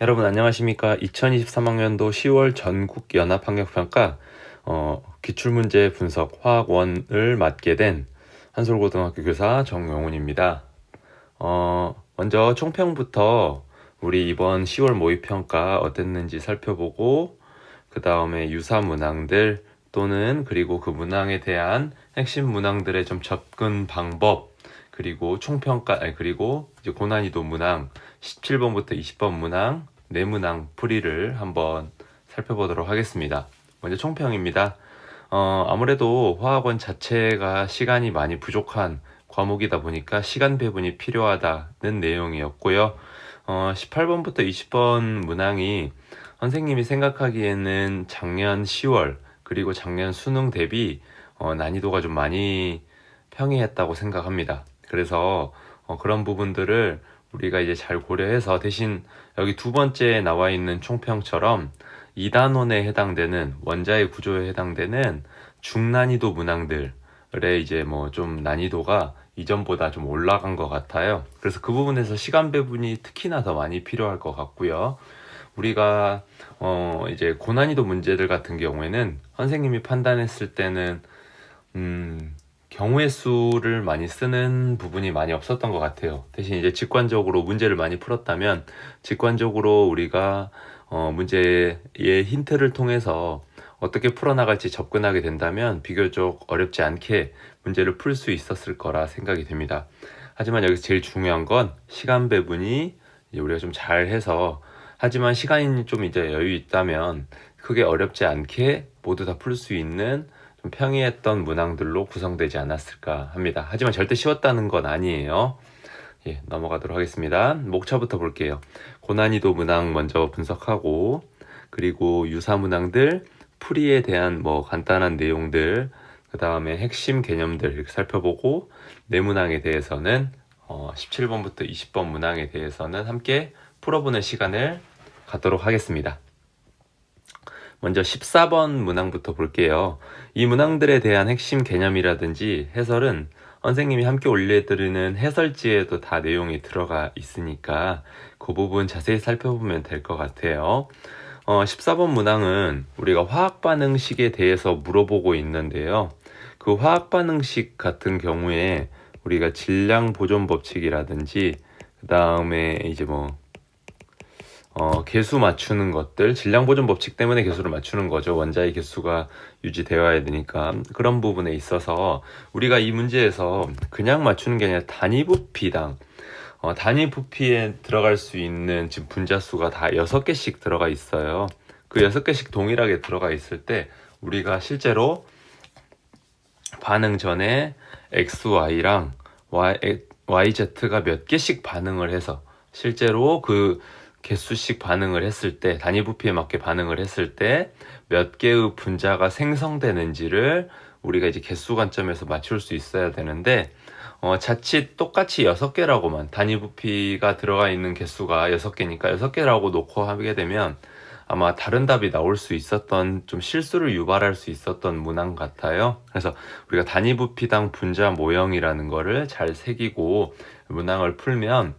여러분 안녕하십니까? 2023학년도 10월 전국 연합학력평가 기출문제 분석 화학원을 맡게 된 한솔고등학교 교사 정용훈입니다. 먼저 총평부터 우리 이번 10월 모의평가 어땠는지 살펴보고 그 다음에 유사 문항들 또는 그리고 그 문항에 대한 핵심 문항들의 좀 접근 방법 그리고 총평가 그리고 이제 고난이도 문항 17번부터 20번 문항 네 문항 풀이를 한번 살펴보도록 하겠습니다. 먼저 총평입니다. 아무래도 화학원 자체가 시간이 많이 부족한 과목이다 보니까 시간 배분이 필요하다는 내용이었고요. 18번부터 20번 문항이 선생님이 생각하기에는 작년 10월 그리고 작년 수능 대비 난이도가 좀 많이 평이했다고 생각합니다. 그래서 그런 부분들을 우리가 이제 잘 고려해서 대신 여기 두 번째에 나와 있는 총평처럼 2단원에 해당되는 원자의 구조에 해당되는 중난이도 문항들의 이제 뭐 좀 난이도가 이전보다 좀 올라간 것 같아요. 그래서 그 부분에서 시간 배분이 특히나 더 많이 필요할 것 같고요. 우리가 이제 고난이도 문제들 같은 경우에는 선생님이 판단했을 때는 경우의 수를 많이 쓰는 부분이 많이 없었던 것 같아요. 대신 이제 직관적으로 문제를 많이 풀었다면 직관적으로 우리가 문제의 힌트를 통해서 어떻게 풀어나갈지 접근하게 된다면 비교적 어렵지 않게 문제를 풀 수 있었을 거라 생각이 됩니다. 하지만 여기서 제일 중요한 건 시간 배분이 이제 우리가 좀 잘해서 하지만 시간이 좀 이제 여유 있다면 크게 어렵지 않게 모두 다 풀 수 있는 좀 평이했던 문항들로 구성되지 않았을까 합니다. 하지만 절대 쉬웠다는 건 아니에요. 넘어가도록 하겠습니다. 목차부터 볼게요. 고난이도 문항 먼저 분석하고 그리고 유사 문항들 풀이에 대한 뭐 간단한 내용들 그 다음에 핵심 개념들 이렇게 살펴보고 네 문항에 대해서는 17번부터 20번 문항에 대해서는 함께 풀어보는 시간을 갖도록 하겠습니다. 먼저 14번 문항부터 볼게요. 이 문항들에 대한 핵심 개념이라든지 해설은 선생님이 함께 올려드리는 해설지에도 다 내용이 들어가 있으니까 그 부분 자세히 살펴보면 될 것 같아요. 14번 문항은 우리가 화학반응식에 대해서 물어보고 있는데요. 그 화학반응식 같은 경우에 우리가 질량 보존 법칙이라든지 그 다음에 이제 개수 맞추는 것들, 질량 보존 법칙 때문에 개수를 맞추는 거죠. 원자의 개수가 유지되어야 되니까. 그런 부분에 있어서 우리가 이 문제에서 그냥 맞추는 게 아니라 단위 부피당 단위 부피에 들어갈 수 있는 지금 분자수가 다 6개씩 들어가 있어요. 그 6개씩 동일하게 들어가 있을 때 우리가 실제로 반응 전에 XY랑 YZ가 몇 개씩 반응을 해서 실제로 그 개수씩 반응을 했을 때 단위 부피에 맞게 반응을 했을 때 몇 개의 분자가 생성되는지를 우리가 이제 개수 관점에서 맞출 수 있어야 되는데 자칫 똑같이 6개라고만 단위 부피가 들어가 있는 개수가 6개니까 6개라고 놓고 하게 되면 아마 다른 답이 나올 수 있었던 좀 실수를 유발할 수 있었던 문항 같아요. 그래서 우리가 단위 부피당 분자 모형이라는 거를 잘 새기고 문항을 풀면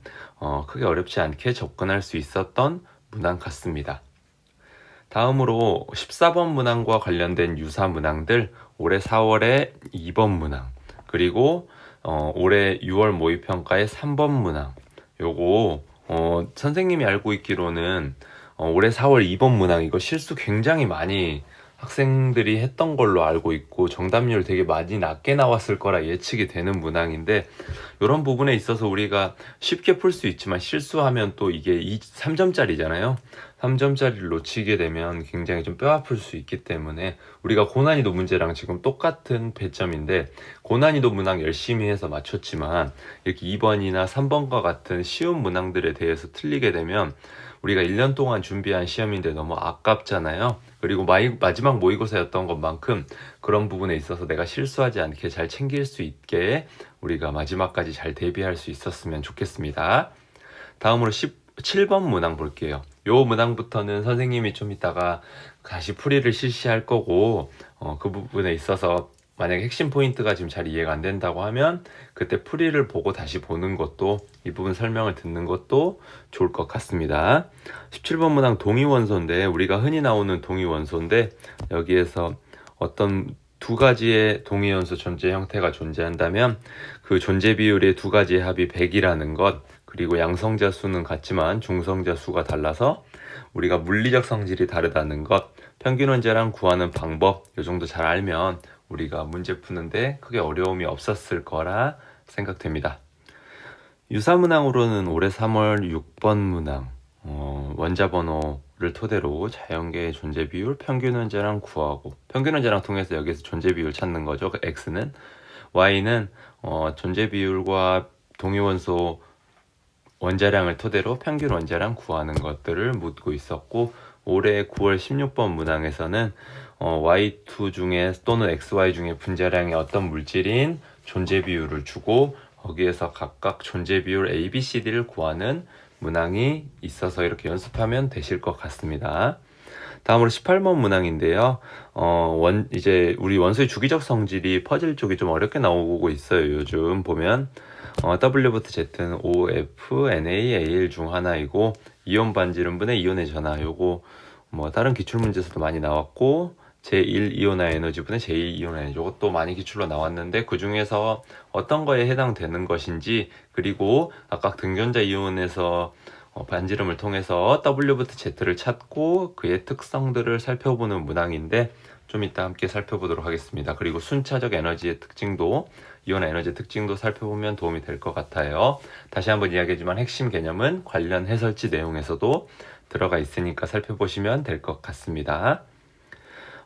크게 어렵지 않게 접근할 수 있었던 문항 같습니다. 다음으로 14번 문항과 관련된 유사 문항들 올해 4월에 2번 문항 그리고 올해 6월 모의평가의 3번 문항 요거 선생님이 알고 있기로는 올해 4월 2번 문항 이거 실수 굉장히 많이 학생들이 했던 걸로 알고 있고 정답률 되게 많이 낮게 나왔을 거라 예측이 되는 문항인데 이런 부분에 있어서 우리가 쉽게 풀 수 있지만 실수하면 또 이게 3점짜리잖아요. 3점짜리를 놓치게 되면 굉장히 좀 뼈아플 수 있기 때문에 우리가 고난이도 문제랑 지금 똑같은 배점인데 고난이도 문항 열심히 해서 맞췄지만 이렇게 2번이나 3번과 같은 쉬운 문항들에 대해서 틀리게 되면 우리가 1년 동안 준비한 시험인데 너무 아깝잖아요. 그리고 마지막 모의고사였던 것만큼 그런 부분에 있어서 내가 실수하지 않게 잘 챙길 수 있게 우리가 마지막까지 잘 대비할 수 있었으면 좋겠습니다. 다음으로 17번 문항 볼게요. 요 문항부터는 선생님이 좀 이따가 다시 풀이를 실시할 거고 그 부분에 있어서 만약에 핵심 포인트가 지금 잘 이해가 안 된다고 하면 그때 풀이를 보고 다시 보는 것도, 이 부분 설명을 듣는 것도 좋을 것 같습니다. 17번 문항 동위원소인데, 우리가 흔히 나오는 동위원소인데, 여기에서 어떤 두 가지의 동위원소 존재 형태가 존재한다면 그 존재 비율의 두 가지의 합이 100이라는 것, 그리고 양성자 수는 같지만 중성자 수가 달라서 우리가 물리적 성질이 다르다는 것, 평균 원자량 구하는 방법, 이 정도 잘 알면 우리가 문제 푸는데 크게 어려움이 없었을 거라 생각됩니다. 유사문항으로는 올해 3월 6번 문항, 원자 번호를 토대로 자연계의 존재 비율, 평균 원자량 구하고, 평균 원자량 통해서 여기서 존재 비율 찾는 거죠. 그 X는, Y는 존재 비율과 동위원소 원자량을 토대로 평균 원자량 구하는 것들을 묻고 있었고, 올해 9월 16번 문항에서는 Y2 중에 또는 XY 중에 분자량의 어떤 물질인 존재 비율을 주고 거기에서 각각 존재 비율 A, B, C, D를 구하는 문항이 있어서 이렇게 연습하면 되실 것 같습니다. 다음으로 18번 문항인데요. 이제 우리 원소의 주기적 성질이 퍼즐 쪽이 좀 어렵게 나오고 있어요. 요즘 보면 W부터 Z는 O, F, Na, Al 중 하나이고, 이온 반지름분의 이온의 전하, 요거 뭐 다른 기출 문제에서도 많이 나왔고, 제1 이온화 에너지분의 제2 이온화 에너지, 이것도 많이 기출로 나왔는데 그 중에서 어떤 거에 해당되는 것인지, 그리고 아까 등전자 이온에서 반지름을 통해서 W부터 Z를 찾고 그의 특성들을 살펴보는 문항인데 좀 이따 함께 살펴보도록 하겠습니다. 그리고 순차적 에너지의 특징도, 이온화 에너지의 특징도 살펴보면 도움이 될 것 같아요. 다시 한번 이야기하지만 핵심 개념은 관련 해설지 내용에서도 들어가 있으니까 살펴보시면 될 것 같습니다.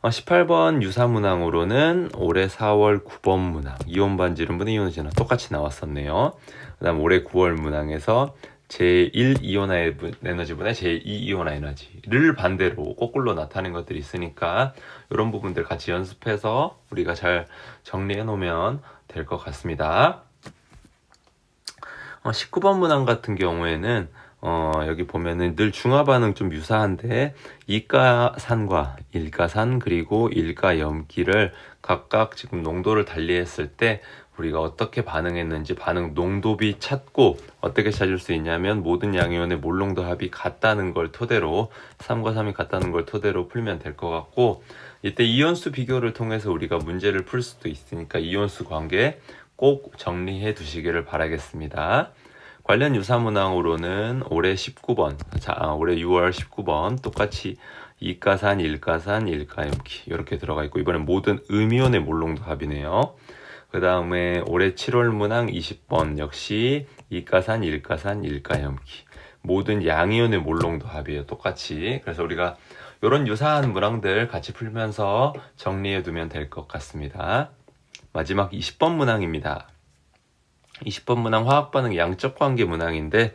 18번 유사문항으로는 올해 4월 9번 문항, 이온 반지름분의 이온 진화 똑같이 나왔었네요. 그 다음 올해 9월 문항에서 제1 이온화 에너지분의 제2 이온화 에너지를 반대로 거꾸로 나타낸 것들이 있으니까 이런 부분들 같이 연습해서 우리가 잘 정리해 놓으면 될 것 같습니다. 19번 문항 같은 경우에는 여기 보면은 늘 중화 반응 좀 유사한데 이가산과 일가산 그리고 일가염기를 각각 지금 농도를 달리했을 때 우리가 어떻게 반응했는지 반응 농도비 찾고, 어떻게 찾을 수 있냐면 모든 양이온의 몰농도 합이 같다는 걸 토대로, 3과 3이 같다는 걸 토대로 풀면 될 것 같고, 이때 이온수 비교를 통해서 우리가 문제를 풀 수도 있으니까 이온수 관계 꼭 정리해 두시기를 바라겠습니다. 관련 유사문항으로는 올해 19번, 올해 6월 19번 똑같이 이가산, 일가산, 일가염기 이렇게 들어가 있고, 이번엔 모든 음이온의 몰농도 합이네요. 그 다음에 올해 7월 문항 20번 역시 이가산, 일가산, 일가염기 모든 양이온의 몰농도 합이에요. 똑같이. 그래서 우리가 이런 유사한 문항들 같이 풀면서 정리해 두면 될 것 같습니다. 마지막 20번 문항입니다. 20번 문항 화학반응 양적 관계 문항인데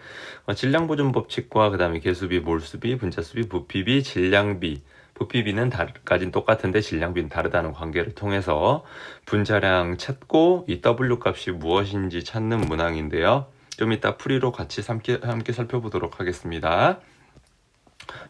질량보존 법칙과 그 다음에 개수비, 몰수비, 분자수비, 부피비, 질량비, 부피비는 까진 똑같은데 질량비는 다르다는 관계를 통해서 분자량 찾고 이 W 값이 무엇인지 찾는 문항인데요. 좀 이따 풀이로 같이 함께 살펴보도록 하겠습니다.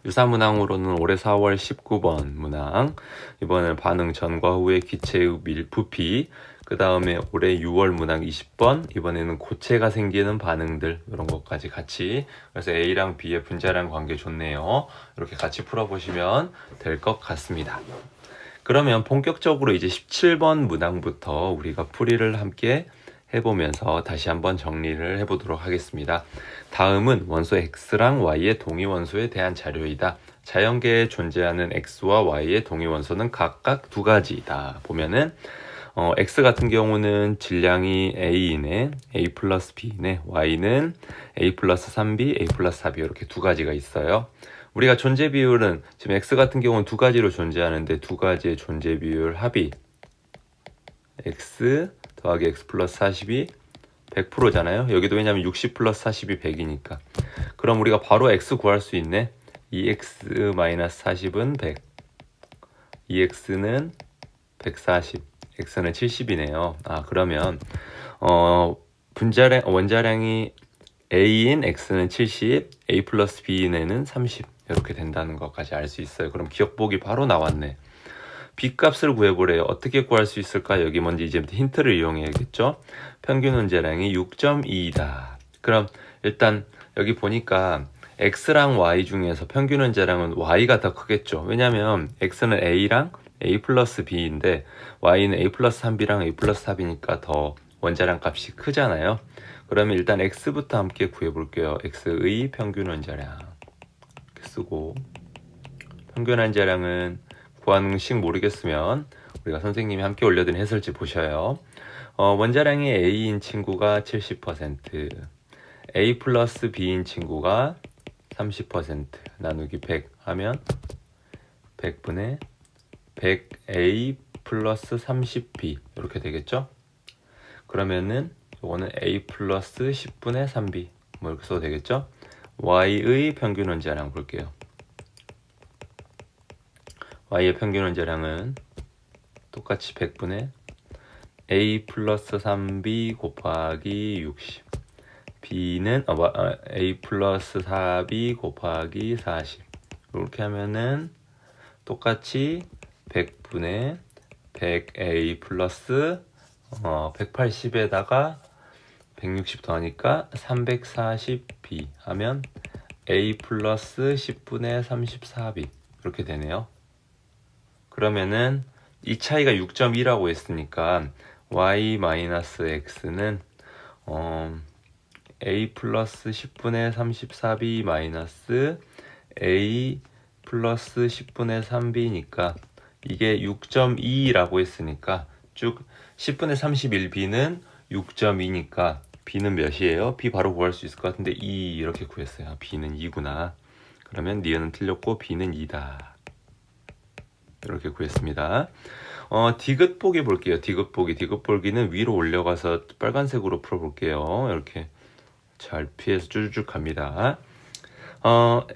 유사문항으로는 올해 4월 19번 문항, 이번엔 반응 전과 후의 기체의 부피, 그 다음에 올해 6월 문항 20번, 이번에는 고체가 생기는 반응들, 이런 것까지 같이, 그래서 A랑 B의 분자량 관계 좋네요. 이렇게 같이 풀어보시면 될 것 같습니다. 그러면 본격적으로 이제 17번 문항부터 우리가 풀이를 함께 해보면서 다시 한번 정리를 해보도록 하겠습니다. 다음은 원소 X랑 Y의 동위원소에 대한 자료이다. 자연계에 존재하는 X와 Y의 동위원소는 각각 두 가지이다. 보면은 X 같은 경우는 질량이 A이네, A 플러스 B이네, Y는 A 플러스 3B, A 플러스 4B 이렇게 두 가지가 있어요. 우리가 존재 비율은 지금 X 같은 경우는 두 가지로 존재하는데 두 가지의 존재 비율 합이 X 더하기 X 플러스 40이 100%잖아요. 여기도 왜냐면 60 플러스 40이 100이니까. 그럼 우리가 바로 X 구할 수 있네. 2X 마이너스 40은 100. 2X는 140. X는 70이네요. 그러면 원자량이 A인 X는 70, A 플러스 B인에는 30 이렇게 된다는 것까지 알 수 있어요. 그럼 기억보기 바로 나왔네. B값을 구해보래요. 어떻게 구할 수 있을까? 여기 먼저 이제부터 힌트를 이용해야겠죠. 평균 원자량이 6.2이다. 그럼 일단 여기 보니까 X랑 Y 중에서 평균 원자량은 Y가 더 크겠죠. 왜냐면 X는 A랑 A 플러스 B인데 Y는 A 플러스 3B랑 A 플러스 4B니까 더 원자량 값이 크잖아요. 그러면 일단 X부터 함께 구해볼게요. X의 평균 원자량 이렇게 쓰고, 평균 원자량은 구하는 식 모르겠으면 우리가 선생님이 함께 올려드린 해설지 보셔요. 원자량이 A인 친구가 70%, A 플러스 B인 친구가 30% 나누기 100 하면 100분의 100A 플러스 30B 이렇게 되겠죠. 그러면은 이거는 A 플러스 10분의 3B 뭐 이렇게 써도 되겠죠. Y의 평균 원자량 볼게요. Y의 평균 원자량은 똑같이 100분의 A 플러스 3B 곱하기 60, B는 A 플러스 4B 곱하기 40 이렇게 하면은 똑같이 100분의 100A 플러스 180에다가 160 더하니까 340B 하면 A 플러스 10분의 34B 이렇게 되네요. 그러면은 이 차이가 6.2라고 했으니까 Y 마이너스 X는 A 플러스 10분의 34B 마이너스 A 플러스 10분의 3B니까 이게 6.2라고 했으니까 쭉 10분의 31B는 6.2니까 B는 몇이에요? B 바로 구할 수 있을 것 같은데 2 이렇게 구했어요. B는 2구나. 그러면 니은은 틀렸고 B는 2다. 이렇게 구했습니다. 디귿보기 볼게요. 디귿보기는 위로 올려가서 빨간색으로 풀어볼게요. 이렇게 잘 피해서 쭈쭈쭈 갑니다.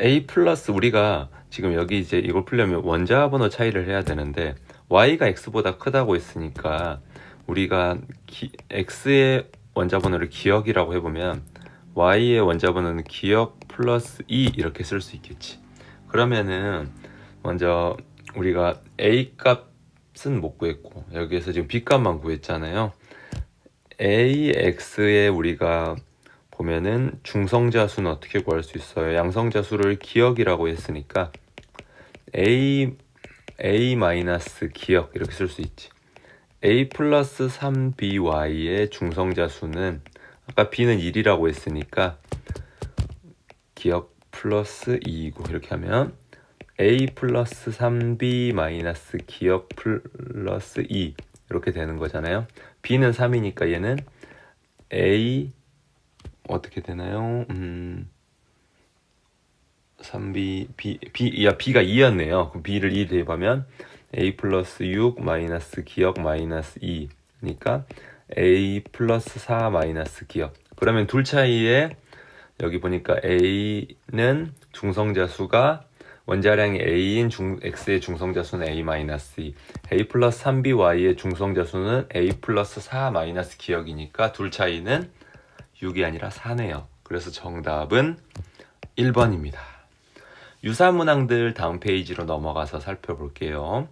A 플러스 우리가 지금 여기 이제 이걸 풀려면 원자 번호 차이를 해야 되는데 Y가 X보다 크다고 했으니까 우리가 X의 원자 번호를 기억이라고 해보면 Y의 원자 번호는 기억 플러스 2 이렇게 쓸 수 있겠지. 그러면은 먼저 우리가 A 값은 못 구했고 여기에서 지금 B 값만 구했잖아요. AX에 우리가 보면은 중성자 수는 어떻게 구할 수 있어요? 양성자 수를 기억이라고 했으니까 A 마이너스 기억 이렇게 쓸 수 있지. A 플러스 3BY의 중성자 수는 아까 B는 1이라고 했으니까 기억 플러스 2이고 이렇게 하면 A 플러스 3B 마이너스 기억 플러스 2 이렇게 되는 거잖아요. B는 3이니까 얘는 A 어떻게 되나요? 3B B가 2였네요. 그럼 B를 2 대입하면 A 플러스 6 마이너스 기억 마이너스 2니까 A 플러스 4 마이너스 기억. 그러면 둘 차이에 여기 보니까 A는 중성자 수가 원자량이 A인 X의 중성자 수는 A 마이너스 2, A 플러스 3B Y의 중성자 수는 A 플러스 4 마이너스 기억이니까 둘 차이는 6이 아니라 4네요. 그래서 정답은 1번입니다. 유사문항들 다음 페이지로 넘어가서 살펴볼게요.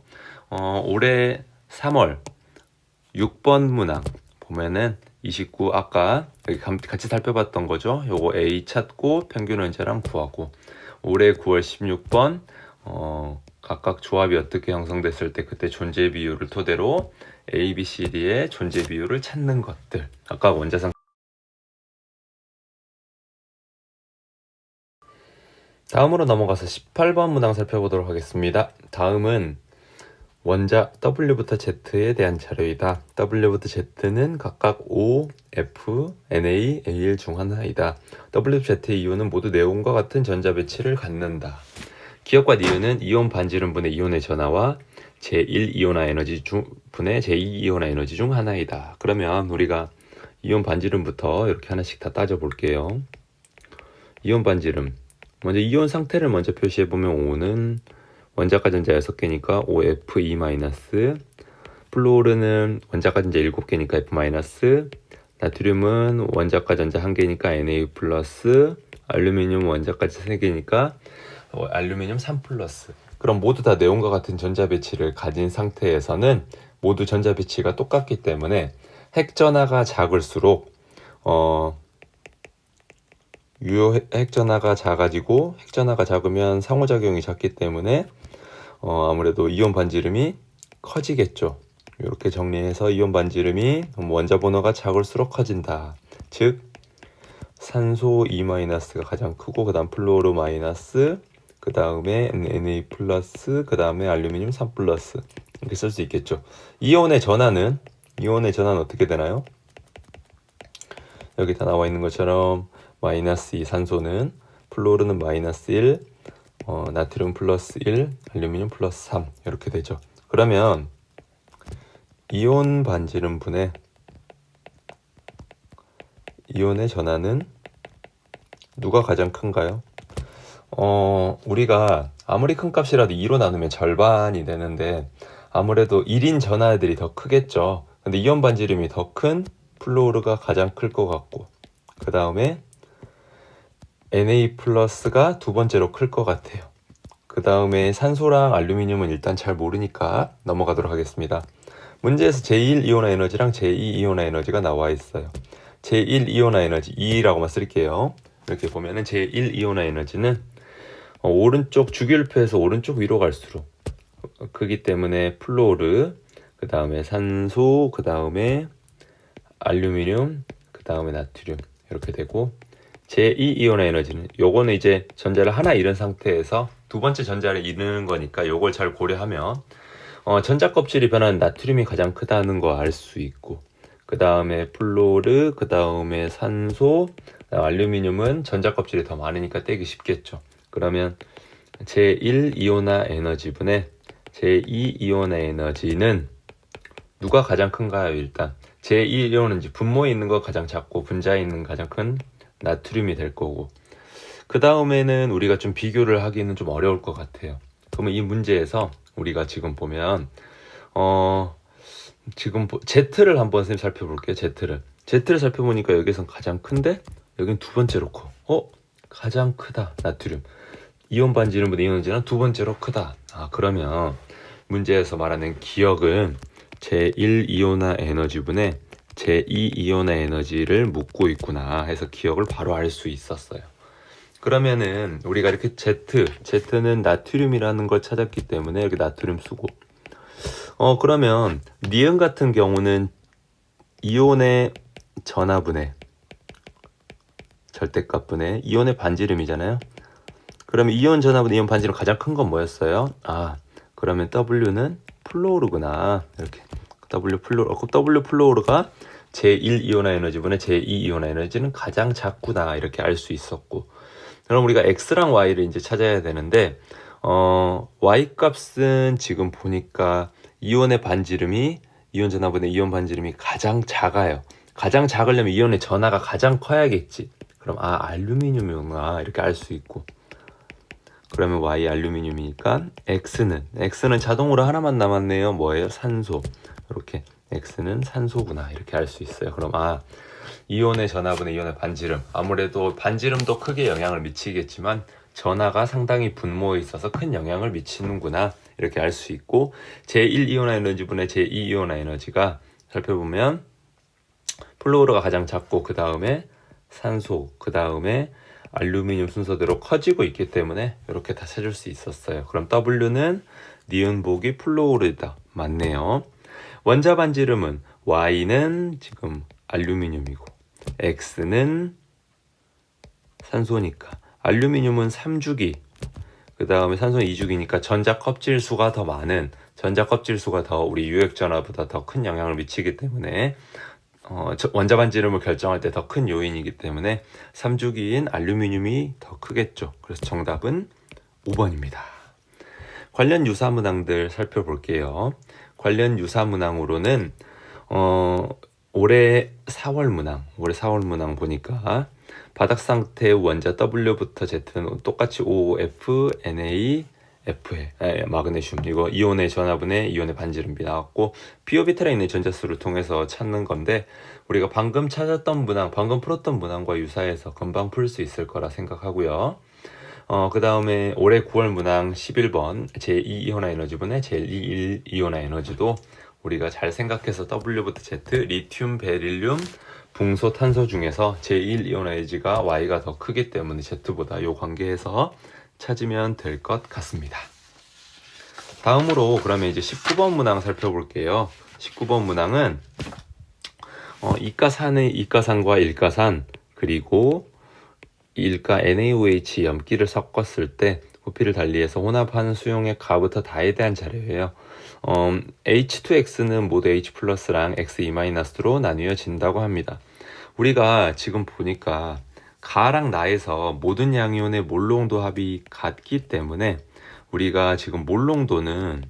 올해 3월 6번 문항 보면은 29 아까 여기 같이 살펴봤던 거죠. 요거 A 찾고 평균 원자량 구하고 올해 9월 16번 각각 조합이 어떻게 형성됐을 때 그때 존재 비율을 토대로 A, B, C, D의 존재 비율을 찾는 것들. 아까 원자상 다음으로 넘어가서 18번 문항 살펴보도록 하겠습니다. 다음은 원자 W부터 Z에 대한 자료이다. W부터 Z는 각각 O, F, Na, Al 중 하나이다. W부터 Z의 이온은 모두 네온과 같은 전자 배치를 갖는다. 기억과 니은은 이온 반지름분의 이온의 전하와 제1이온화 에너지 분의 제2이온화 에너지 중 하나이다. 그러면 우리가 이온 반지름부터 이렇게 하나씩 다 따져볼게요. 이온 반지름. 먼저 이온 상태를 먼저 표시해보면 O는 원자가 전자 6개니까 OF2-, 플로르는 원자가 전자 7개니까 F-, 나트륨은 원자가 전자 1개니까 Na+, 알루미늄 원자까지 3개니까 알루미늄 3+. 그럼 모두 다 네온과 같은 전자 배치를 가진 상태에서는 모두 전자 배치가 똑같기 때문에 핵전하가 작을수록 유효 핵전하가 작아지고 핵전하가 작으면 상호작용이 작기 때문에 아무래도 이온 반지름이 커지겠죠. 이렇게 정리해서 이온 반지름이 원자 번호가 작을수록 커진다. 즉 산소 2-가 가장 크고 그 다음 플루오르 마이너스, 그 다음에 Na 플러스, 그 다음에 알루미늄 3 플러스 이렇게 쓸 수 있겠죠. 이온의 전하는 어떻게 되나요? 여기 다 나와 있는 것처럼 마이너스 2 산소는, 플루오르는 마이너스 1, 나트륨 플러스 1, 알루미늄 플러스 3 이렇게 되죠. 그러면 이온 반지름 분의 이온의 전하는 누가 가장 큰가요? 우리가 아무리 큰 값이라도 2로 나누면 절반이 되는데 아무래도 1인 전하들이 더 크겠죠. 근데 이온 반지름이 더 큰 플루오르가 가장 클 것 같고, 그 다음에 Na 플러스가 두 번째로 클 것 같아요. 그 다음에 산소랑 알루미늄은 일단 잘 모르니까 넘어가도록 하겠습니다. 문제에서 제1이온화 에너지랑 제2이온화 에너지가 나와 있어요. 제1이온화 에너지 2라고만 쓸게요. 이렇게 보면은 제1이온화 에너지는 오른쪽 주기율표에서 오른쪽 위로 갈수록 크기 때문에 플루오르, 그 다음에 산소, 그 다음에 알루미늄, 그 다음에 나트륨 이렇게 되고, 제2이온화 에너지는 요거는 이제 전자를 하나 잃은 상태에서 두 번째 전자를 잃는 거니까 요걸 잘 고려하면 전자 껍질이 변하는 나트륨이 가장 크다는 거 알 수 있고, 그 다음에 플루오르, 그 다음에 산소, 알루미늄은 전자 껍질이 더 많으니까 떼기 쉽겠죠. 그러면 제1이온화 에너지분의 제2이온화 에너지는 누가 가장 큰가요? 일단 제2이온은 이제 분모에 있는 거 가장 작고 분자에 있는 가장 큰 나트륨이 될 거고, 그 다음에는 우리가 좀 비교를 하기는 좀 어려울 것 같아요. 그러면 이 문제에서 우리가 지금 보면 지금 Z를 한번 살펴볼게요. Z를 살펴보니까 여기선 가장 큰데 여긴 두 번째로 커. 가장 크다. 나트륨. 이온 반지름보다 이온 반지름은 두 번째로 크다. 그러면 문제에서 말하는 기억은 제1이온화 에너지분의 제2이온화 에너지를 묻고 있구나 해서 기억을 바로 알 수 있었어요. 그러면은 우리가 이렇게 Z는 나트륨이라는 걸 찾았기 때문에 이렇게 나트륨 쓰고, 그러면 니은 같은 경우는 이온의 전하분의 절대값분의 이온의 반지름이잖아요. 그러면 이온 전하분의 이온 반지름 가장 큰 건 뭐였어요? 그러면 W는 플루오르구나. 이렇게 W 플루오르가 제1이온화 에너지분의 제2이온화 에너지는 가장 작구나 이렇게 알 수 있었고, 그럼 우리가 X랑 Y를 이제 찾아야 되는데 Y 값은 지금 보니까 이온의 반지름이 이온 전하분의 이온 반지름이 가장 작아요. 가장 작으려면 이온의 전하가 가장 커야겠지. 그럼 알루미늄이구나 이렇게 알 수 있고, 그러면 Y 알루미늄이니까 X는 자동으로 하나만 남았네요. 뭐예요? 산소. 이렇게 X는 산소구나 이렇게 알 수 있어요. 그럼 이온의 전하분의 이온의 반지름, 아무래도 반지름도 크게 영향을 미치겠지만 전하가 상당히 분모에 있어서 큰 영향을 미치는구나 이렇게 알 수 있고, 제1이온화 에너지분의 제2이온화 에너지가 살펴보면 플루오르가 가장 작고 그 다음에 산소, 그 다음에 알루미늄 순서대로 커지고 있기 때문에 이렇게 다 찾을 수 있었어요. 그럼 W는 니은 보기 플루오르다. 맞네요. 원자 반지름은 Y는 지금 알루미늄이고 X는 산소니까 알루미늄은 3주기, 그 다음에 산소는 2주기니까 전자 껍질 수가 더 많은, 전자 껍질 수가 더 우리 유액전하보다 더 큰 영향을 미치기 때문에 원자 반지름을 결정할 때 더 큰 요인이기 때문에 3주기인 알루미늄이 더 크겠죠. 그래서 정답은 5번입니다. 관련 유사 문항들 살펴볼게요. 관련 유사 문항으로는 올해 4월 문항 보니까 바닥 상태의 원자 W부터 Z는 똑같이 OF, Na, F에 마그네슘, 이거 이온의 전하분의 이온의 반지름비 나왔고, pOrbit에 있는 전자수를 통해서 찾는 건데 우리가 방금 찾았던 문항, 방금 풀었던 문항과 유사해서 금방 풀 수 있을 거라 생각하고요. 그 다음에 올해 9월 문항 11번 제2이온화 에너지분의 제1이온화 에너지도 우리가 잘 생각해서 W부터 Z, 리튬, 베릴륨, 붕소, 탄소 중에서 제1이온화 에너지가 Y가 더 크기 때문에 Z보다 요 관계에서 찾으면 될 것 같습니다. 다음으로 그러면 이제 19번 문항 살펴볼게요. 19번 문항은 이가산의 이가산과 일가산 그리고 일가 NaOH 염기를 섞었을 때 부피를 달리해서 혼합한 수용의 가부터 다에 대한 자료예요. H2X는 모두 H 플러스랑 X2-로 나뉘어진다고 합니다. 우리가 지금 보니까 가랑 나에서 모든 양이온의 몰농도 합이 같기 때문에 우리가 지금 몰농도는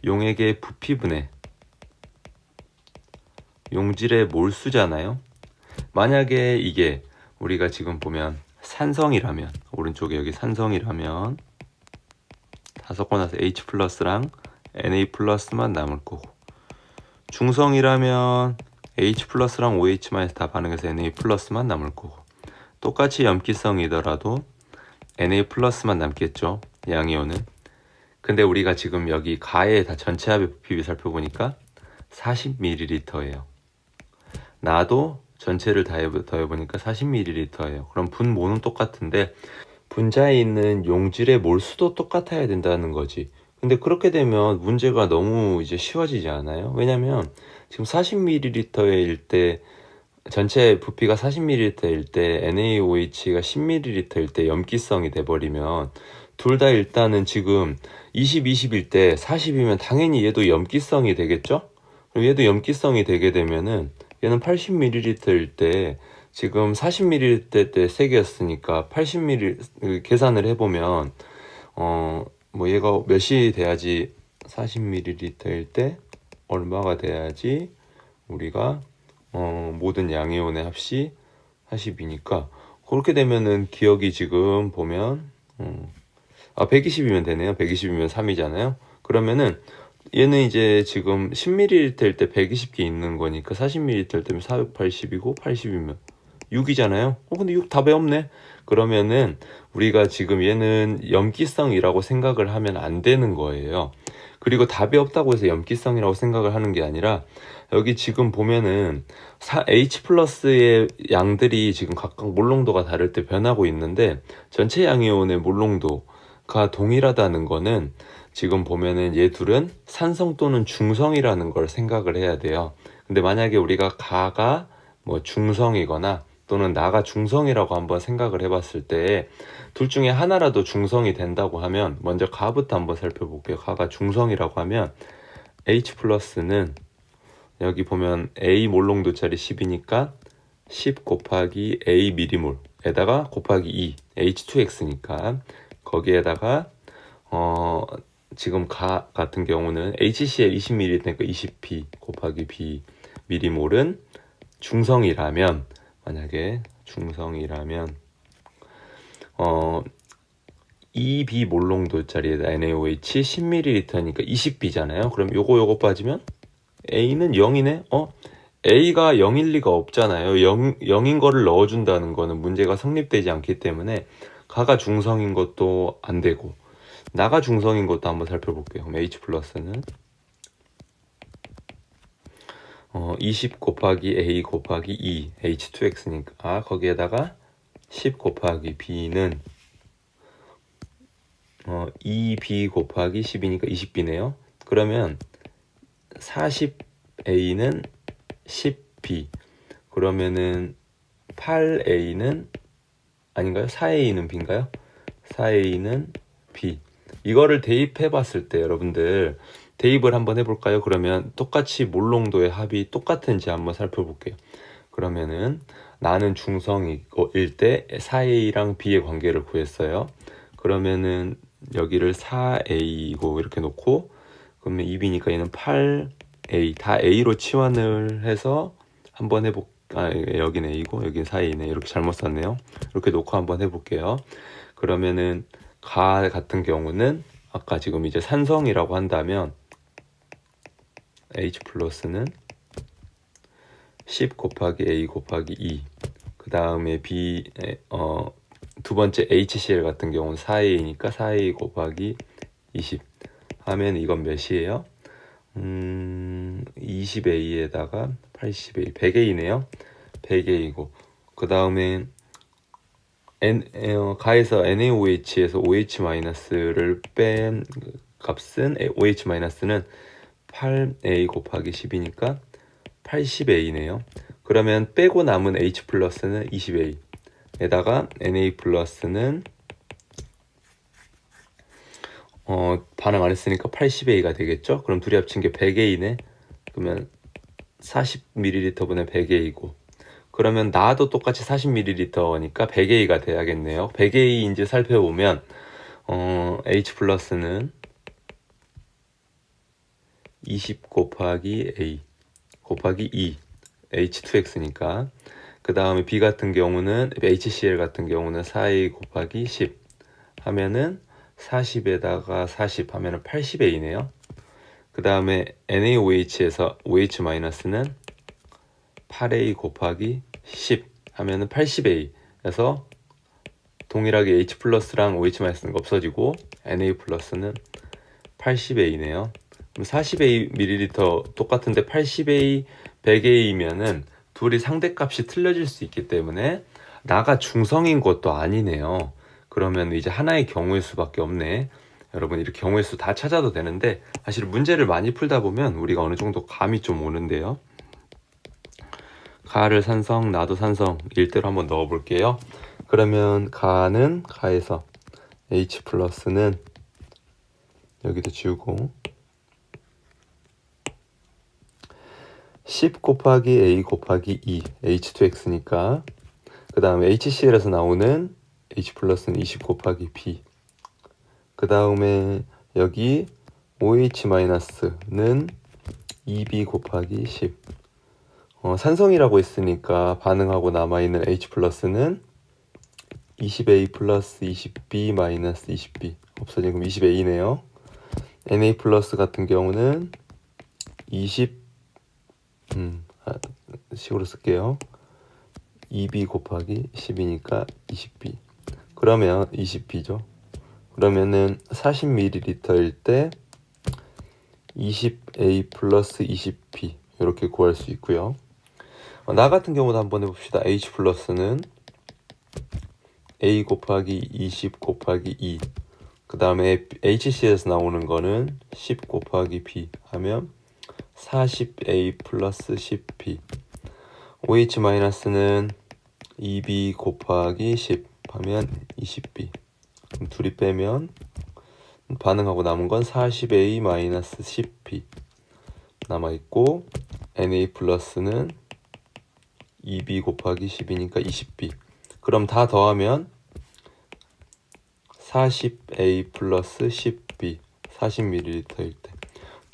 용액의 부피분의 용질의 몰수잖아요. 만약에 이게 우리가 지금 보면 산성이라면 오른쪽에 여기 산성이라면 다 섞고 나서 H 플러스랑 Na 플러스만 남을 거고, 중성이라면 H 플러스랑 OH- 다 반응해서 Na 플러스만 남을 거고, 똑같이 염기성이더라도 Na 플러스만 남겠죠, 양이온은. 근데 우리가 지금 여기 가의 다 전체 합의 부피 살펴보니까 40ml예요. 나도 전체를 더해보니까 40ml예요. 그럼 분모는 똑같은데 분자에 있는 용질의 몰수도 똑같아야 된다는 거지. 근데 그렇게 되면 문제가 너무 이제 쉬워지지 않아요? 왜냐면 지금 40ml일 때 전체 부피가 40ml일 때 NaOH가 10ml일 때 염기성이 돼버리면 둘 다 일단은 지금 20, 20일 때 40이면 당연히 얘도 염기성이 되겠죠? 그럼 얘도 염기성이 되게 되면은 얘는 80ml일 때 지금 40ml 때 3개였으니까 80ml 계산을 해보면 뭐 얘가 몇이 돼야지 40ml일 때 얼마가 돼야지 우리가 모든 양이온의 합이 40이니까 그렇게 되면은 기억이 지금 보면 120이면 되네요. 120이면 3이잖아요. 그러면은 얘는 이제 지금 10ml일 때 120개 있는 거니까 40ml일 때면 480이고 80이면 6이잖아요. 근데 6 답에 없네. 그러면은 우리가 지금 얘는 염기성이라고 생각을 하면 안 되는 거예요. 그리고 답이 없다고 해서 염기성이라고 생각을 하는 게 아니라 여기 지금 보면은 H 플러스의 양들이 지금 각각 몰농도가 다를 때 변하고 있는데 전체 양이온의 몰농도가 동일하다는 거는 지금 보면은 얘 둘은 산성 또는 중성이라는 걸 생각을 해야 돼요. 근데 만약에 우리가 가가 뭐 중성이거나 또는 나가 중성이라고 한번 생각을 해봤을 때 둘 중에 하나라도 중성이 된다고 하면 먼저 가부터 한번 살펴볼게요. 가가 중성이라고 하면 H 플러스는 여기 보면 A 몰농도짜리 10이니까 10 곱하기 A 미리몰에다가 곱하기 2 H2X니까 거기에다가 지금 가 같은 경우는 HCl 20ml 되니까 20p 곱하기 B 미리몰은 중성이라면, 만약에 중성이라면 2B 몰농도짜리에다 NaOH 10ml니까 20B잖아요. 그럼 요거 빠지면 A는 0이네? A가 0일 리가 없잖아요. 0인 거를 넣어준다는 거는 문제가 성립되지 않기 때문에 가가 중성인 것도 안 되고 나가 중성인 것도 한번 살펴볼게요. 그럼 H 플러스는 20 곱하기 A 곱하기 2 H2X니까 거기에다가 10 곱하기 B는 2B 곱하기 10이니까 20B네요. 그러면 40A는 10B, 그러면은 8A는 아닌가요? 4A는 B인가요? 4A는 B. 이거를 대입해 봤을 때 여러분들 대입을 한번 해볼까요? 그러면 똑같이 몰농도의 합이 똑같은지 한번 살펴볼게요. 그러면은 나는 중성일 때 4A랑 B의 관계를 구했어요. 그러면은 여기를 4A고 이렇게 놓고 그러면 2B니까 얘는 8A, 다 A로 치환을 해서 한번 여기는 A고 여기는 4A네. 이렇게 잘못 썼네요. 이렇게 놓고 한번 해볼게요. 그러면은 가 같은 경우는 아까 지금 이제 산성이라고 한다면 H 플러스는 10 곱하기 A 곱하기 2, 그 다음에 B 두 번째 HCl 같은 경우는 4A니까 4A 곱하기 20 하면 이건 몇이에요? 20A에다가 80A, 100A네요. 100A고 그 다음에 가에서 NaOH에서 OH-를 뺀 값은 OH-는 8A 곱하기 10이니까 80A네요. 그러면 빼고 남은 H 플러스는 20A 에다가 Na 플러스는 반응 안 했으니까 80A가 되겠죠? 그럼 둘이 합친 게 100A네. 그러면 40ml 분의 100A고 그러면 나도 똑같이 40ml니까 100A가 돼야겠네요. 100A인지 살펴보면 H 플러스는 20 곱하기 A 곱하기 2 H2X니까 그 다음에 B 같은 경우는 HCl 같은 경우는 4A 곱하기 10 하면은 40에다가 40 하면은 80A네요. 그 다음에 NaOH에서 OH-는 8A 곱하기 10 하면은 80A 그래서 동일하게 H 플러스랑 OH-가 없어지고 Na 플러스는 80A네요. 그럼 40ml 똑같은데 80A, 100A면은 둘이 상대값이 틀려질 수 있기 때문에 나가 중성인 것도 아니네요. 그러면 이제 하나의 경우의 수밖에 없네. 여러분 이렇게 경우의 수 다 찾아도 되는데 사실 문제를 많이 풀다 보면 우리가 어느 정도 감이 좀 오는데요. 가를 산성, 나도 산성 일대로 한번 넣어 볼게요. 그러면 가는 가에서 H 플러스는 여기도 지우고 10 곱하기 A 곱하기 2 H2X니까 그 다음에 HCl에서 나오는 H 플러스는 20 곱하기 B 그 다음에 여기 OH-는 2B 곱하기 10 산성이라고 했으니까 반응하고 남아있는 H 플러스는 20A 플러스 20B 마이너스 20B 없어진 그럼 20A네요. Na 플러스 같은 경우는 20 식으로 쓸게요. 2B 곱하기 10이니까 20B 그러면 20B죠. 그러면은 40ml일 때 20A 플러스 20B 이렇게 구할 수 있고요. 나 같은 경우도 한번 해봅시다. H 플러스는 A 곱하기 20 곱하기 2 그 다음에 HC에서 나오는 거는 10 곱하기 B 하면 40A 플러스 10B OH-는 2B 곱하기 10 하면 20B 그럼 둘이 빼면 반응하고 남은 건 40A 마이너스 10B 남아있고 Na 플러스는 2B 곱하기 10이니까 20B 그럼 다 더하면 40A 플러스 10B 40ml일 때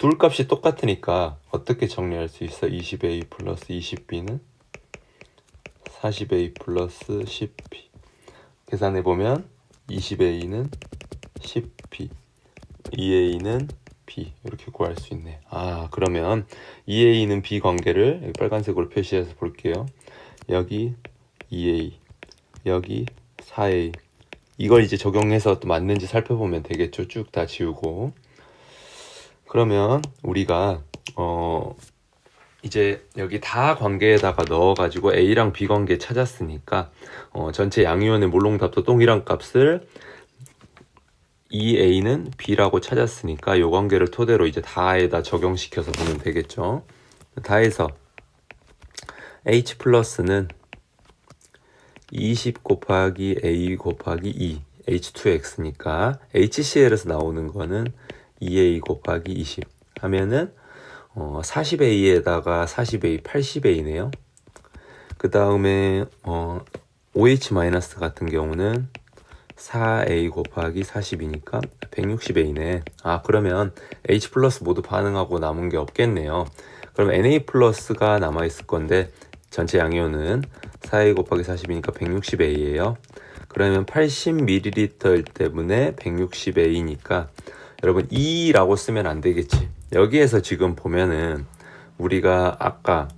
둘 값이 똑같으니까 어떻게 정리할 수 있어? 20A 플러스 20B는 40A 플러스 10B 계산해보면 20A는 10B 2A는 B 이렇게 구할 수 있네. 그러면 2A는 B 관계를 여기 빨간색으로 표시해서 볼게요. 여기 2A 여기 4A 이걸 이제 적용해서 또 맞는지 살펴보면 되겠죠. 쭉 다 지우고 그러면 우리가 이제 여기 다 관계에다가 넣어가지고 A랑 B 관계 찾았으니까 전체 양이온의 몰롱답도 동일한 값을 2A는 B라고 찾았으니까 이 관계를 토대로 이제 다에다 적용시켜서 보면 되겠죠. 다해서 H 플러스는 20 곱하기 A 곱하기 2 H2X니까 HCl에서 나오는 거는 2A 곱하기 20 하면은 40A에다가 40A 80A네요. 그 다음에 OH- 같은 경우는 4A 곱하기 40이니까 160A네. 그러면 H 플러스 모두 반응하고 남은 게 없겠네요. 그럼 Na 플러스가 남아있을 건데 전체 양이온은 4A 곱하기 40이니까 160A예요. 그러면 80ml 때문에 160A니까 여러분 2라고 쓰면 안 되겠지. 여기에서 지금 보면은 우리가 아까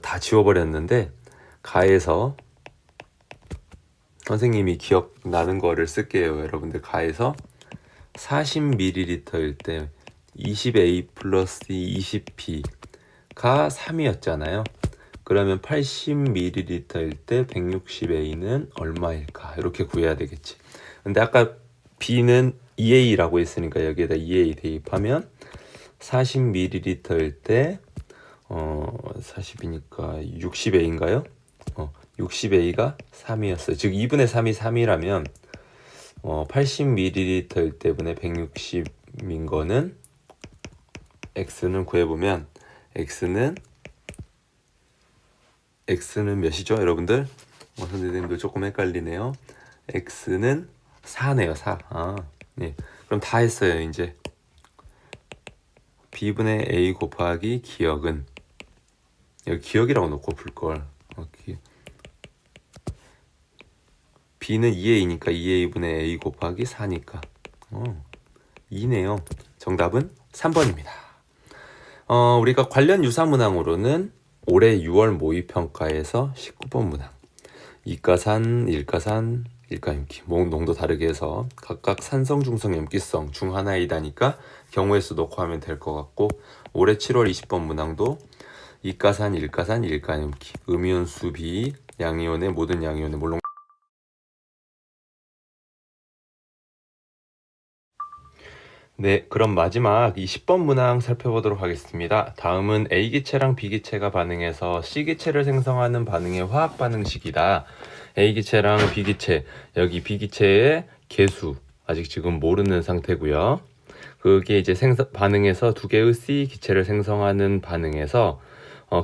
다 지워버렸는데 가에서 선생님이 기억나는 거를 쓸게요. 여러분들 가에서 40ml일 때 20A 플러스 20B가 3이었잖아요. 그러면 80ml일 때 160A는 얼마일까? 이렇게 구해야 되겠지. 근데 아까 B는 2A라고 했으니까 여기에다 2A 대입하면 40ml일 때 40이니까 60A인가요? 60A가 3이었어요. 즉 2분의 3이 3이라면 80ml일 때분의 160인 거는 X는 구해보면 X는 몇이죠, 여러분들? 선생님도 조금 헷갈리네요. X는 4네요, 4. 네. 그럼 다 했어요, 이제. B분의 A 곱하기 기억은, 여기 기억이라고 놓고 풀걸. B는 2A니까 2A분의 A 곱하기 4니까 2네요. 정답은 3번입니다. 우리가 관련 유사문항으로는 올해 6월 모의평가에서 19번 문항, 이가산, 일가산, 일가염기, 농도 다르게 해서 각각 산성, 중성, 염기성 중 하나이다니까 경우의 수 놓고 하면 될 것 같고, 올해 7월 20번 문항도 이가산, 일가산, 일가염기, 음이온 수비, 양이온의 모든 양이온의 물론. 네, 그럼 마지막 20번 문항 살펴보도록 하겠습니다. 다음은 A기체랑 B기체가 반응해서 C기체를 생성하는 반응의 화학 반응식이다. A기체랑 B기체, 여기 B기체의 개수 아직 지금 모르는 상태고요. 그게 이제 반응해서 두 개의 C기체를 생성하는 반응에서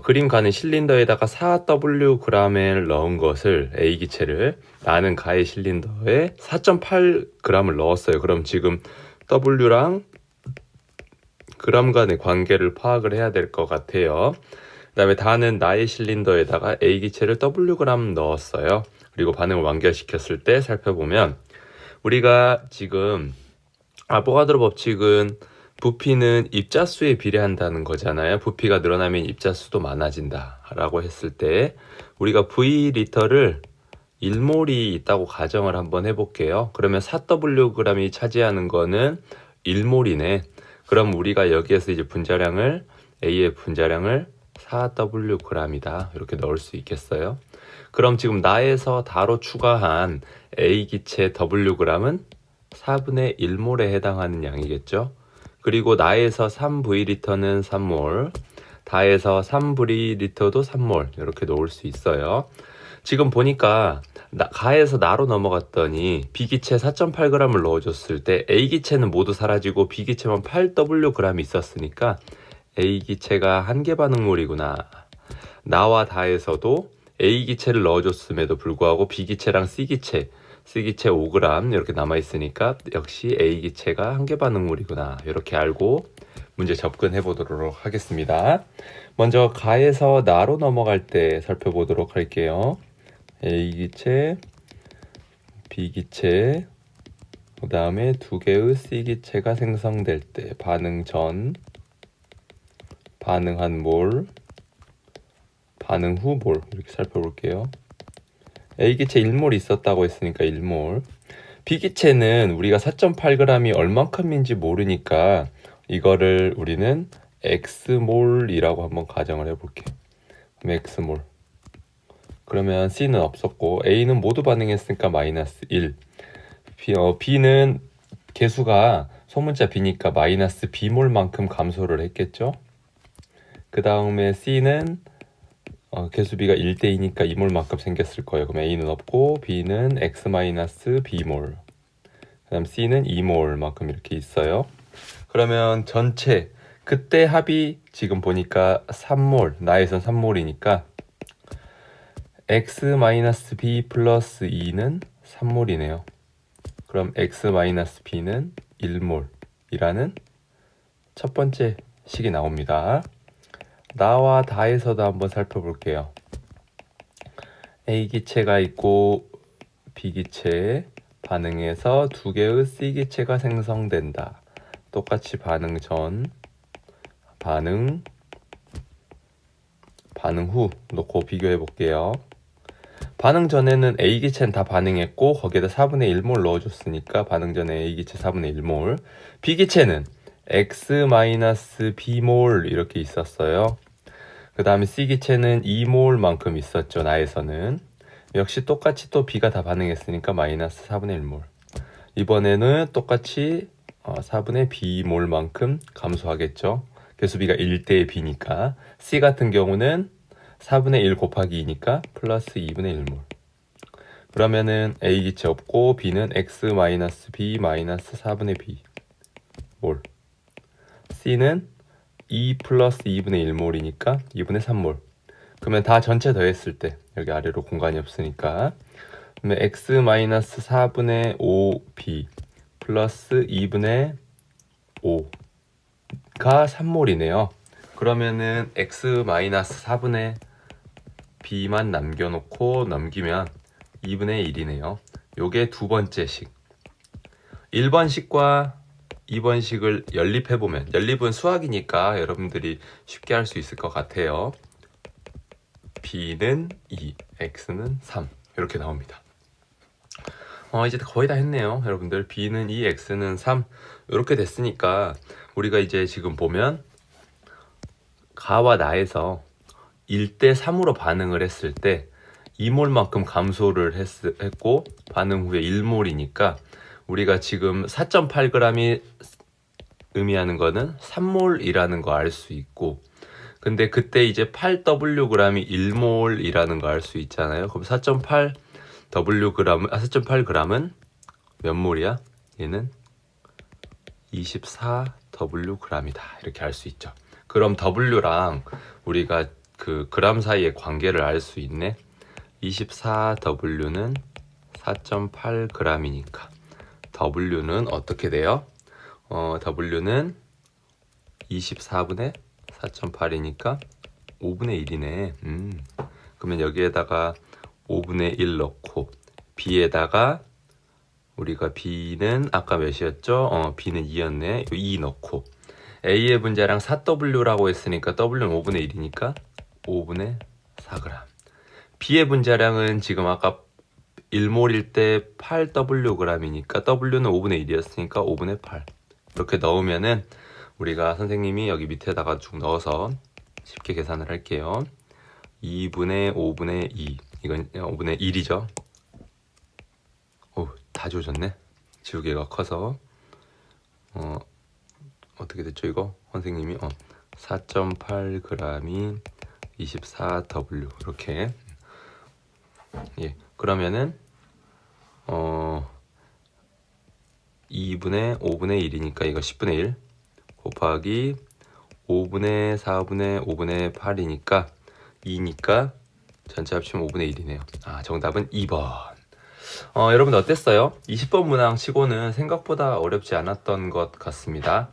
그림 가는 실린더에다가 4Wg을 넣은 것을, A기체를 나는 가의 실린더에 4.8g을 넣었어요. 그럼 지금 W랑 그람 간의 관계를 파악을 해야 될 것 같아요. 그 다음에 다는 나의 실린더에다가 A기체를 Wg 넣었어요. 그리고 반응을 완결시켰을 때 살펴보면, 우리가 지금 아보가드로 법칙은 부피는 입자수에 비례한다는 거잖아요. 부피가 늘어나면 입자수도 많아진다 라고 했을 때, 우리가 V리터를 1몰이 있다고 가정을 한번 해볼게요. 그러면 4Wg이 차지하는 거는 1몰이네. 그럼 우리가 여기에서 이제 분자량을, A의 분자량을 4Wg이다 이렇게 넣을 수 있겠어요. 그럼 지금 나에서 다로 추가한 A기체 Wg은 4분의 1몰에 해당하는 양이겠죠. 그리고 나에서 3V리터는 3몰, 다에서 3V리터도 3몰 이렇게 놓을 수 있어요. 지금 보니까 가에서 나로 넘어갔더니 B기체 4.8g을 넣어줬을 때 A기체는 모두 사라지고 B기체만 8Wg이 있었으니까 A기체가 한계 반응물이구나. 나와 다에서도 A기체를 넣어줬음에도 불구하고 B기체랑 C기체 5g 이렇게 남아있으니까 역시 A기체가 한계 반응물이구나. 이렇게 알고 문제 접근해 보도록 하겠습니다. 먼저 가에서 나로 넘어갈 때 살펴보도록 할게요. A기체, B기체, 그 다음에 두 개의 C기체가 생성될 때 반응 전, 반응한 몰, 반응 후 몰 이렇게 살펴볼게요. A기체 1몰 있었다고 했으니까 1몰. B기체는 우리가 4.8g이 얼만큼인지 모르니까 이거를 우리는 X몰이라고 한번 가정을 해볼게요. 그럼 X몰. 그러면 C는 없었고 A는 모두 반응했으니까 마이너스 1. B는 개수가 소문자 B니까 마이너스 B몰만큼 감소를 했겠죠. 그 다음에 C는 개수 B가 1대2니까 2몰만큼 생겼을 거예요. 그럼 A는 없고 B는 X-B몰. 그 다음 C는 2몰만큼 이렇게 있어요. 그러면 전체 그때 합이 지금 보니까 3몰, 나에선 3몰이니까 X-B 플러스 2는 3몰이네요. 그럼 X-B는 1몰이라는 첫 번째 식이 나옵니다. 나와 다에서도 한번 살펴볼게요. A기체가 있고 B기체 반응해서 두 개의 C기체가 생성된다. 똑같이 반응 전, 반응 후 놓고 비교해 볼게요. 반응 전에는 A기체는 다 반응했고 거기에다 4분의 1몰 넣어줬으니까 반응 전에 A기체 4분의 1몰, B기체는 X-B몰 이렇게 있었어요. 그 다음에 C기체는 2몰만큼 있었죠. 나에서는. 역시 똑같이 또 B가 다 반응했으니까 마이너스 4분의 1몰. 이번에는 똑같이 4분의 B몰만큼 감소하겠죠. 개수비가 1대 B니까. C 같은 경우는 4분의 1 곱하기 2니까 플러스 2분의 1몰. 그러면은 A 기체 없고 B는 X-B 마이너스 4분의 B 몰. C는 2 플러스 2분의 1몰이니까 2분의 3몰. 그러면 다 전체 더했을 때 여기 아래로 공간이 없으니까 그러면 X 마이너스 4분의 5B 플러스 2분의 5가 3몰이네요. 그러면은 X 마이너스 4분의 B만 남겨놓고 넘기면 2분의 1이네요. 요게 두 번째 식. 1번식과 2번식을 연립해보면, 연립은 수학이니까 여러분들이 쉽게 할 수 있을 것 같아요. B는 2, X는 3 이렇게 나옵니다. 이제 거의 다 했네요. 여러분들 B는 2, X는 3 이렇게 됐으니까 우리가 이제 지금 보면 가와 나에서 1대 3으로 반응을 했을 때 2몰만큼 감소를 했고 반응 후에 1몰이니까 우리가 지금 4.8g이 의미하는 거는 3몰이라는 거 알 수 있고, 근데 그때 이제 8Wg이 1몰이라는 거 알 수 있잖아요. 그럼 4.8g은 몇 몰이야? 얘는 24Wg이다. 이렇게 알 수 있죠. 그럼 W랑 우리가 그 그람 사이의 관계를 알 수 있네. 24W는 4.8g이니까 W는 어떻게 돼요? W는 24분의 4.8이니까 5분의 1이네. 그러면 여기에다가 5분의 1 넣고 B에다가 우리가 B는 아까 몇이었죠? B는 2였네. 2 넣고 A의 분자량 4W라고 했으니까 W는 5분의 1이니까 5분의 4g. B의 분자량은 지금 아까 1몰일 때 8Wg이니까 W는 5분의 1이었으니까 5분의 8. 이렇게 넣으면은 우리가 선생님이 여기 밑에다가 쭉 넣어서 쉽게 계산을 할게요. 2분의 5분의 2. 이건 5분의 1이죠. 다 지워졌네. 지우개가 커서. 어떻게 됐죠 이거? 선생님이 4.8g이 24W 이렇게. 예. 그러면은 2분의 5분의 1이니까 이거 10분의 1 곱하기 5분의 4분의 5분의 8이니까 2니까 전체 합치면 5분의 1이네요. 정답은 2번. 여러분들 어땠어요? 20번 문항 치고는 생각보다 어렵지 않았던 것 같습니다.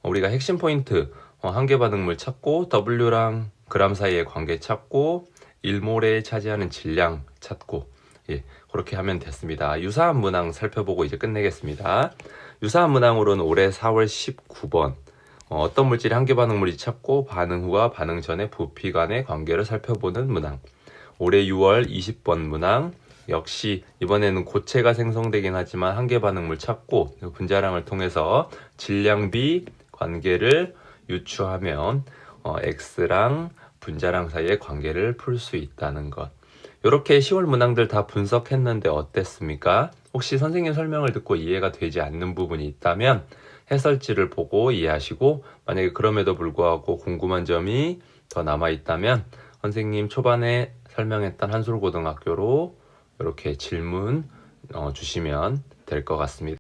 우리가 핵심 포인트 한계 반응물 찾고 W랑 그람 사이의 관계 찾고 1몰에 차지하는 질량 찾고, 예, 그렇게 하면 됐습니다. 유사한 문항 살펴보고 이제 끝내겠습니다. 유사한 문항으로는 올해 4월 19번 어떤 물질이 한계 반응물이 찾고 반응 후와 반응 전의 부피 간의 관계를 살펴보는 문항. 올해 6월 20번 문항 역시 이번에는 고체가 생성되긴 하지만 한계 반응물 찾고 분자량을 통해서 질량비 관계를 유추하면 X랑 분자량 사이의 관계를 풀 수 있다는 것. 이렇게 10월 문항들 다 분석했는데 어땠습니까? 혹시 선생님 설명을 듣고 이해가 되지 않는 부분이 있다면 해설지를 보고 이해하시고, 만약에 그럼에도 불구하고 궁금한 점이 더 남아있다면 선생님 초반에 설명했던 한솔고등학교로 이렇게 질문 주시면 될 것 같습니다.